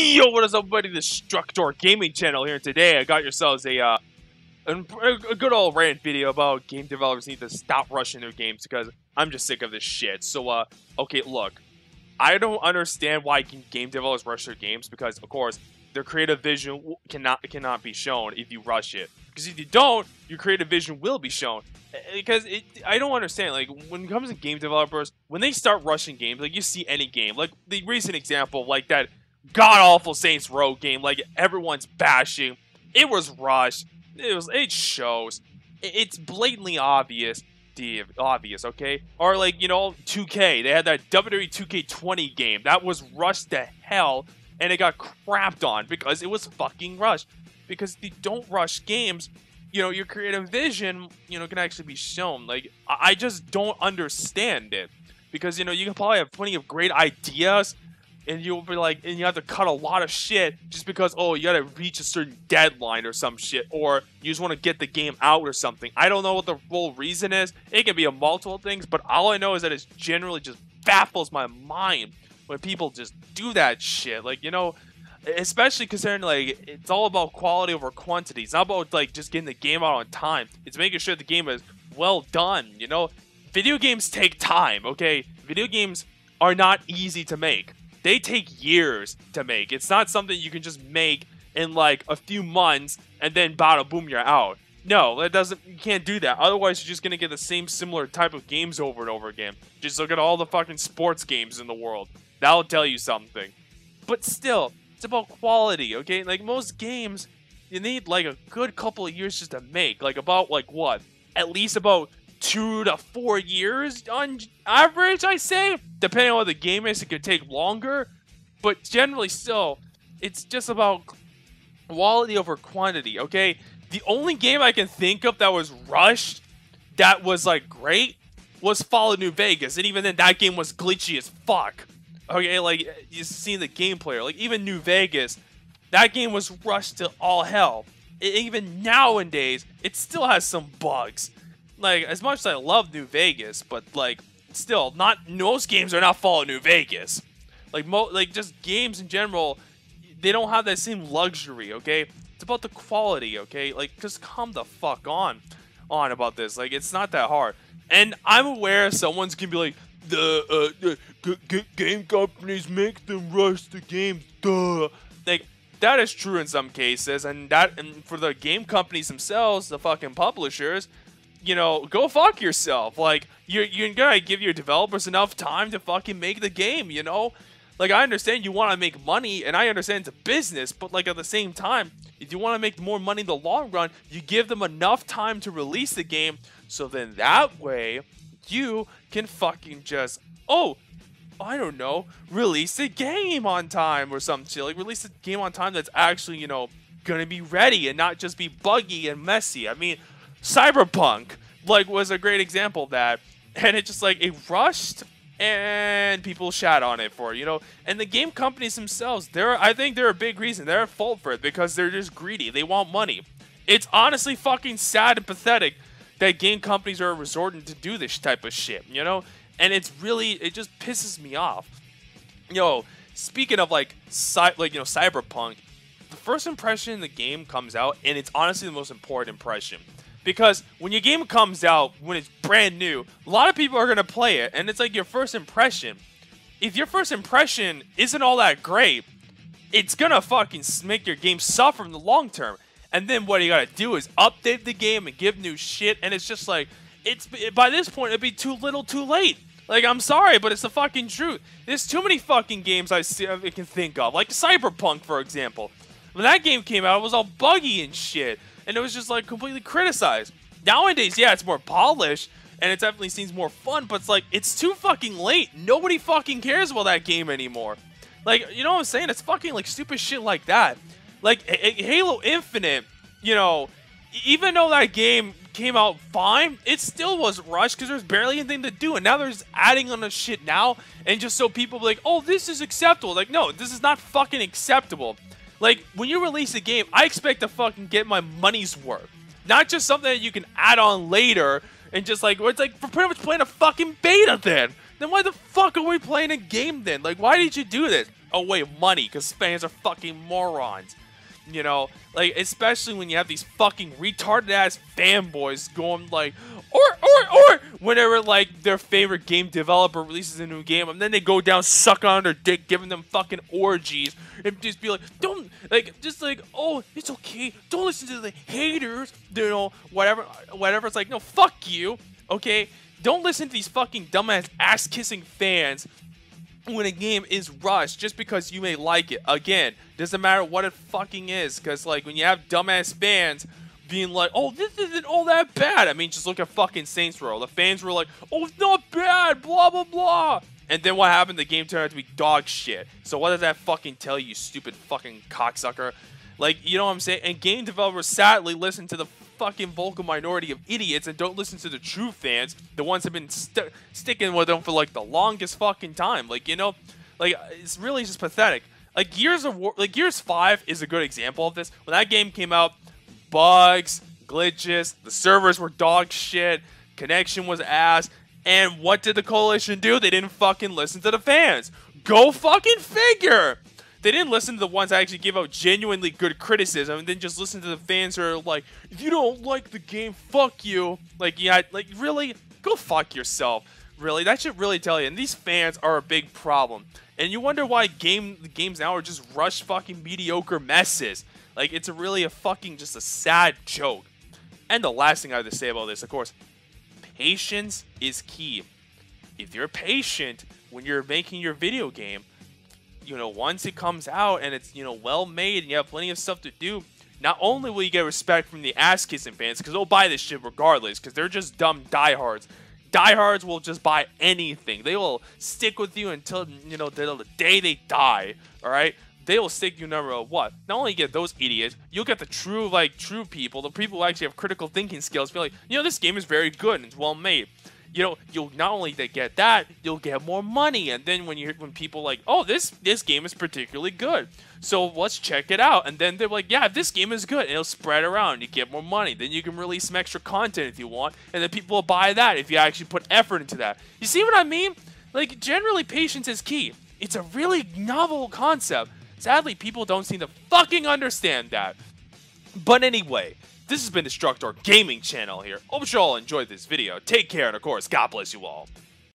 Yo, what is up, buddy? The Destructor Gaming Channel here. Today, I got yourselves a good old rant video about game developers need to stop rushing their games because I'm just sick of this shit. So, okay, look, I don't understand why game developers rush their games because, of course, their creative vision cannot be shown if you rush it. Because if you don't, your creative vision will be shown. Because I don't understand, like, when it comes to game developers, when they start rushing games, like, you see any game, like, the recent example, like, that god-awful Saints Row game, like, everyone's bashing, it was rushed, it shows, it's blatantly obvious, okay? Or, like, you know, 2K, they had that WWE 2K20 game, that was rushed to hell, and it got crapped on, because it was fucking rushed. Because if you don't rush games, you know, your creative vision, you know, can actually be shown. Like, I just don't understand it. Because, you know, you can probably have plenty of great ideas, and you'll be like, and you have to cut a lot of shit just because, oh, you gotta reach a certain deadline or some shit, or you just want to get the game out or something. I don't know what the full reason is. It can be a multiple things, but all I know is that it generally just baffles my mind when people just do that shit. Like, you know, especially considering, like, it's all about quality over quantity. It's not about, like, just getting the game out on time. It's making sure the game is well done, you know? Video games take time, okay? Video games are not easy to make. They take years to make. It's not something you can just make in, like, a few months and then bada boom, you're out. No, that doesn't, you can't do that. Otherwise, you're just gonna get the same similar type of games over and over again. Just look at all the fucking sports games in the world. That'll tell you something. But still, it's about quality, okay? Like, most games, you need, like, a good couple of years just to make. Like, about, like, what? At least about 2 to 4 years on average, I say? Depending on what the game is, it could take longer. But generally still, it's just about quality over quantity, okay? The only game I can think of that was rushed, that was, like, great, was Fallout New Vegas. And even then, that game was glitchy as fuck. Okay, like, you see the gameplay, like, even New Vegas, that game was rushed to all hell. Even nowadays, it still has some bugs. Like, as much as I love New Vegas, but, like, still, most games are not Fallout New Vegas. Like, just games in general, they don't have that same luxury, okay? It's about the quality, okay? Like, just calm the fuck on about this. Like, it's not that hard. And I'm aware someone's gonna be like, the game companies make them rush the games, duh. Like, that is true in some cases, and for the game companies themselves, the fucking publishers, you know, go fuck yourself. Like, you're gonna give your developers enough time to fucking make the game, you know? Like, I understand you want to make money, and I understand it's a business, but, like, at the same time, if you want to make more money in the long run, you give them enough time to release the game, so then that way, you can fucking just, oh, I don't know, release the game on time or some shit. Like, release the game on time that's actually, you know, gonna be ready and not just be buggy and messy. I mean, Cyberpunk, like, was a great example of that. And it just, like, it rushed and people shat on it for it, you know? And the game companies themselves, I think they're a big reason. They're at fault for it because they're just greedy. They want money. It's honestly fucking sad and pathetic that game companies are resorting to do this type of shit, you know? And it's really, it just pisses me off. Yo, speaking of, like, Cyberpunk, the first impression the game comes out, and it's honestly the most important impression. Because when your game comes out, when it's brand new, a lot of people are going to play it, and it's like your first impression. If your first impression isn't all that great, it's going to fucking make your game suffer in the long term. And then what you gotta do is update the game and give new shit, and it's just like, by this point, it'd be too little too late. Like, I'm sorry, but it's the fucking truth. There's too many fucking games I can think of, like Cyberpunk, for example. When that game came out, it was all buggy and shit, and it was just, like, completely criticized. Nowadays, yeah, it's more polished, and it definitely seems more fun, but it's like, it's too fucking late. Nobody fucking cares about that game anymore. Like, you know what I'm saying? It's fucking, like, stupid shit like that. Like, Halo Infinite, you know, even though that game came out fine, it still was rushed because there's barely anything to do. And now there's adding on the shit now, and just so people be like, oh, this is acceptable. Like, no, this is not fucking acceptable. Like, when you release a game, I expect to fucking get my money's worth. Not just something that you can add on later, and just like, it's like, we're pretty much playing a fucking beta then. Then why the fuck are we playing a game then? Like, why did you do this? away money because fans are fucking morons. You know, like, especially when you have these fucking retarded ass fanboys going like, or, whenever like their favorite game developer releases a new game, and then they go down, suck on their dick, giving them fucking orgies, and just be like, don't, like, just like, oh, it's okay, don't listen to the haters, you know, whatever. It's like, no, fuck you, okay? Don't listen to these fucking dumbass ass-kissing fans when a game is rushed just because you may like it. Again, doesn't matter what it fucking is, because like when you have dumbass fans being like, oh, this isn't all that bad. I mean, just look at fucking Saints Row. The fans were like, oh, it's not bad, blah blah blah, and then what happened? The game turned out to be dog shit. So what does that fucking tell you, stupid fucking cocksucker? Like, you know what I'm saying? And game developers sadly listen to the fucking vocal minority of idiots and don't listen to the true fans, the ones that have been sticking with them for like the longest fucking time. Like, you know, like, it's really just pathetic. Like Gears 5 is a good example of this. When that game came out, bugs, glitches, the servers were dog shit, connection was ass, and what did the coalition do? They didn't fucking listen to the fans. Go fucking figure. They didn't listen to the ones that actually give out genuinely good criticism, and then just listen to the fans who are like, if you don't like the game, fuck you. Like, yeah, like, really? Go fuck yourself. Really? That should really tell you. And these fans are a big problem. And you wonder why the games now are just rushed fucking mediocre messes. Like, it's really a fucking just a sad joke. And the last thing I have to say about this, of course, patience is key. If you're patient when you're making your video game, you know, once it comes out and it's, you know, well made and you have plenty of stuff to do, not only will you get respect from the ass-kissing fans, because they'll buy this shit regardless, because they're just dumb diehards. Diehards will just buy anything. They will stick with you until, you know, the day they die, alright? They will stick you no matter what. Not only get those idiots, you'll get the true people, the people who actually have critical thinking skills, be like, you know, this game is very good and it's well made. You know, you'll not only get that, you'll get more money, and then when people like, oh, this game is particularly good, so let's check it out, and then they're like, yeah, this game is good, and it'll spread around, you get more money, then you can release some extra content if you want, and then people will buy that if you actually put effort into that. You see what I mean? Like, generally, patience is key. It's a really novel concept. Sadly, people don't seem to fucking understand that. But anyway, this has been DESTRUCTOR Gaming Channel here. Hope you all enjoyed this video. Take care, and of course, God bless you all.